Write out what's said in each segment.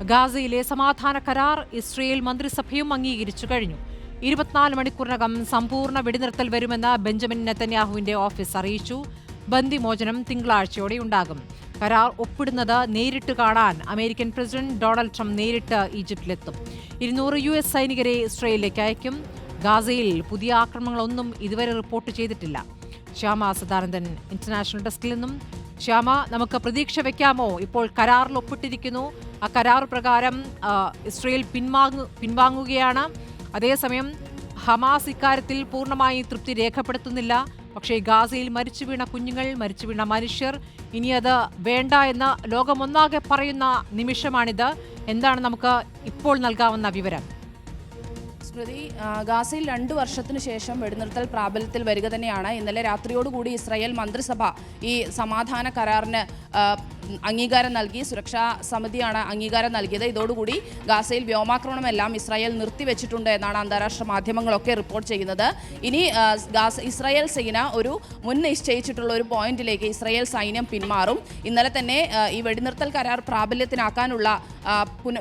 ഗാസയിലെ സമാധാന കരാർ ഇസ്രയേൽ മന്ത്രിസഭയും അംഗീകരിച്ചു കഴിഞ്ഞു. 24 മണിക്കൂറിനകം സമ്പൂർണ്ണ വെടിനിർത്തൽ വരുമെന്ന് ബെഞ്ചമിൻ നെതന്യാഹുവിന്റെ ഓഫീസ് അറിയിച്ചു. ബന്ദിമോചനം തിങ്കളാഴ്ചയോടെ ഉണ്ടാകും. കരാർ ഒപ്പിടുന്നത് നേരിട്ട് കാണാൻ അമേരിക്കൻ പ്രസിഡന്റ് ഡൊണാൾഡ് ട്രംപ് നേരിട്ട് ഈജിപ്തിലെത്തും. 200 US സൈനികരെ ഇസ്രയേലിലേക്ക് അയക്കും. ഗാസയിൽ പുതിയ ആക്രമണങ്ങളൊന്നും ഇതുവരെ റിപ്പോർട്ട് ചെയ്തിട്ടില്ല. ശ്യാമ സദാനന്ദൻ ഇന്റർനാഷണൽ ഡെസ്കിൽ നിന്നും. ശ്യാമ, നമുക്ക് പ്രതീക്ഷ വെക്കാമോ? ഇപ്പോൾ കരാറിൽ ഒപ്പിട്ടിരിക്കുന്നു. ആ കരാർ പ്രകാരം ഇസ്രയേൽ പിൻവാങ്ങുകയാണ്. അതേസമയം ഹമാസ് ഇക്കാര്യത്തിൽ പൂർണ്ണമായി തൃപ്തി രേഖപ്പെടുത്തുന്നില്ല. പക്ഷേ ഗാസയിൽ മരിച്ചു വീണ കുഞ്ഞുങ്ങൾ, മരിച്ചു വീണ മനുഷ്യർ, ഇനി അത് വേണ്ട എന്ന് ലോകമൊന്നാകെ പറയുന്ന നിമിഷമാണിത്. എന്താണ് നമുക്ക് ഇപ്പോൾ നൽകാവുന്ന വിവരം? സ്മൃതി, ഗാസയിൽ 2 വർഷത്തിനു ശേഷം വെടിനിർത്തൽ പ്രാബല്യത്തിൽ വരിക തന്നെയാണ്. ഇന്നലെ രാത്രിയോടുകൂടി ഇസ്രായേൽ മന്ത്രിസഭ ഈ സമാധാന കരാറിന് അംഗീകാരം നൽകി. സുരക്ഷാ സമിതിയാണ് അംഗീകാരം നൽകിയത്. ഇതോടുകൂടി ഗാസയിൽ വ്യോമാക്രമണമെല്ലാം ഇസ്രായേൽ നിർത്തിവെച്ചിട്ടുണ്ട് എന്നാണ് അന്താരാഷ്ട്ര മാധ്യമങ്ങളൊക്കെ റിപ്പോർട്ട് ചെയ്യുന്നത്. ഇനി ഇസ്രായേൽ സേന ഒരു മുൻ നിശ്ചയിച്ചിട്ടുള്ള ഒരു പോയിന്റിലേക്ക് ഇസ്രായേൽ സൈന്യം പിന്മാറും. ഇന്നലെ തന്നെ ഈ വെടിനിർത്തൽ കരാർ പ്രാബല്യത്തിനാക്കാനുള്ള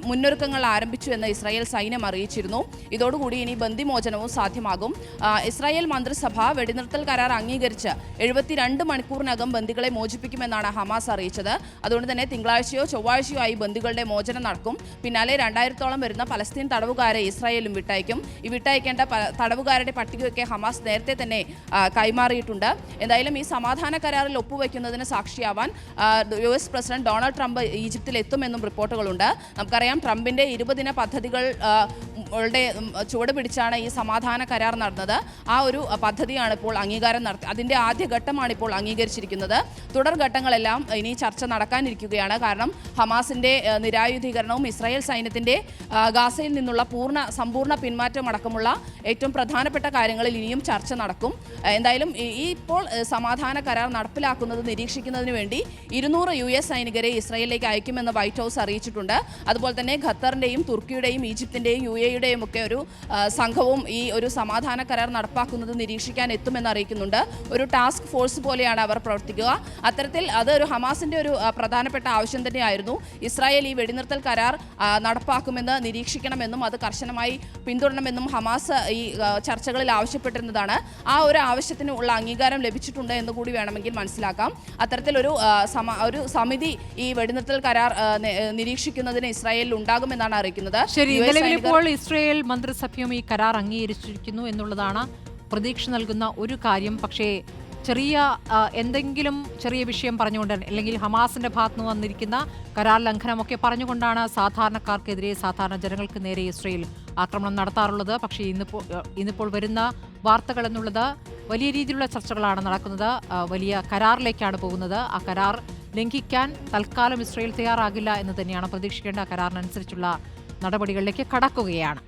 മുന്നൊരുക്കങ്ങൾ ആരംഭിച്ചു എന്ന് ഇസ്രായേൽ സൈന്യം അറിയിച്ചിരുന്നു. ഇതോടുകൂടി ഇനി ബന്ദിമോചനവും സാധ്യമാകും. ഇസ്രായേൽ മന്ത്രിസഭ വെടിനിർത്തൽ കരാർ അംഗീകരിച്ച് 72 മണിക്കൂറിനകം ബന്ദികളെ മോചിപ്പിക്കുമെന്നാണ് ഹമാസ് അറിയിച്ചത്. അതുകൊണ്ട് തന്നെ തിങ്കളാഴ്ചയോ ചൊവ്വാഴ്ചയോ ആയി ബന്ദികളുടെ മോചനം നടക്കും. പിന്നാലെ 2000-ഓളം വരുന്ന പലസ്തീൻ തടവുകാരെ ഇസ്രായേലും വിട്ടയക്കും. ഈ വിട്ടയക്കേണ്ട തടവുകാരുടെ പട്ടികയൊക്കെ ഹമാസ് നേരത്തെ തന്നെ കൈമാറിയിട്ടുണ്ട്. എന്തായാലും ഈ സമാധാന കരാറിൽ ഒപ്പുവെക്കുന്നതിന് സാക്ഷിയാവാൻ US പ്രസിഡന്റ് ഡൊണാൾഡ് ട്രംപ് ഈജിപ്തിൽ എത്തുമെന്നും റിപ്പോർട്ടുകളുണ്ട്. നമുക്കറിയാം, ട്രംപിന്റെ 20 ദിന പദ്ധതികൾ ചുവട് പിടിച്ചാണ് ഈ സമാധാന കരാർ നടന്നത്. ആ ഒരു പദ്ധതിയാണ് ഇപ്പോൾ അംഗീകാരം അതിന്റെ ആദ്യഘട്ടമാണ് ഇപ്പോൾ അംഗീകരിച്ചിരിക്കുന്നത്. തുടർഘട്ടങ്ങളെല്ലാം ഇനി ചർച്ച നടക്കാനിരിക്കുകയാണ്. കാരണം ഹമാസിന്റെ നിരായുധീകരണവും ഇസ്രായേൽ സൈന്യത്തിന്റെ ഗാസയിൽ നിന്നുള്ള സമ്പൂർണ്ണ പിന്മാറ്റം അടക്കമുള്ള ഏറ്റവും പ്രധാനപ്പെട്ട കാര്യങ്ങളിൽ ഇനിയും ചർച്ച നടക്കും. എന്തായാലും ഇപ്പോൾ സമാധാന കരാർ നടപ്പിലാക്കുന്നത് നിരീക്ഷിക്കുന്നതിന് വേണ്ടി 200 US സൈനികരെ ഇസ്രായേലിലേക്ക് അയക്കുമെന്ന് വൈറ്റ് ഹൗസ് അറിയിച്ചിട്ടുണ്ട്. അതുപോലെ തന്നെ ഖത്തറിന്റെയും തുർക്കിയുടെയും ഈജിപ്തിന്റെയും UAEയുടെയും ഒക്കെ ഒരു സംഘവും ഈ ഒരു സമാധാന കരാർ നടപ്പാക്കുന്നത് നിരീക്ഷിക്കാൻ എത്തുമെന്ന് അറിയിക്കുന്നുണ്ട്. ഒരു ടാസ്ക് ഫോഴ്സ് പോലെയാണ് അവർ പ്രവർത്തിക്കുക. അത്തരത്തിൽ അത് ഒരു ഹമാസിന്റെ ഒരു പ്രധാനപ്പെട്ട ആവശ്യം തന്നെയായിരുന്നു. ഇസ്രായേൽ ഈ വെടിനിർത്തൽ കരാർ നടപ്പാക്കുമെന്ന് നിരീക്ഷിക്കണമെന്നും അത് കർശനമായി പിന്തുടരണമെന്നും ഹമാസ് ഈ ചർച്ചകളിൽ ആവശ്യപ്പെട്ടിരുന്നതാണ്. ആ ഒരു ആവശ്യത്തിനുള്ള അംഗീകാരം ലഭിച്ചിട്ടുണ്ട് എന്ന് കൂടി വേണമെങ്കിൽ മനസ്സിലാക്കാം. അത്തരത്തിലൊരു സമിതി ഈ വെടിനിർത്തൽ കരാർ നിരീക്ഷിക്കുന്നതിന് ഇസ്രായേലിൽ ഉണ്ടാകുമെന്നാണ് അറിയിക്കുന്നത്. ശരി, നിലവിലിപ്പോൾ ഇസ്രായേൽ മന്ത്രിസഭയും ഈ കരാർ അംഗീകരിച്ചിരിക്കുന്നു എന്നുള്ളതാണ് പ്രതീക്ഷ നൽകുന്ന ഒരു കാര്യം. പക്ഷേ എന്തെങ്കിലും ചെറിയ വിഷയം പറഞ്ഞുകൊണ്ട്, അല്ലെങ്കിൽ ഹമാസിന്റെ ഭാഗത്തുനിന്ന് വന്നിരിക്കുന്ന കരാർ ലംഘനമൊക്കെ പറഞ്ഞുകൊണ്ടാണ് സാധാരണക്കാർക്കെതിരെ, സാധാരണ ജനങ്ങൾക്ക് നേരെ ഇസ്രായേൽ ആക്രമണം നടത്താറുള്ളത്. പക്ഷേ ഇന്നിപ്പോൾ വരുന്ന വാർത്തകൾ എന്നുള്ളത് വലിയ രീതിയിലുള്ള ചർച്ചകളാണ് നടക്കുന്നത്. വലിയ കരാറിലേക്കാണ് പോകുന്നത്. ആ കരാർ ലംഘിക്കാൻ തൽക്കാലം ഇസ്രായേൽ തയ്യാറാകില്ല എന്ന് തന്നെയാണ് പ്രതീക്ഷിക്കേണ്ട. കരാറിനനുസരിച്ചുള്ള നടപടികളിലേക്ക് കടക്കുകയാണ്.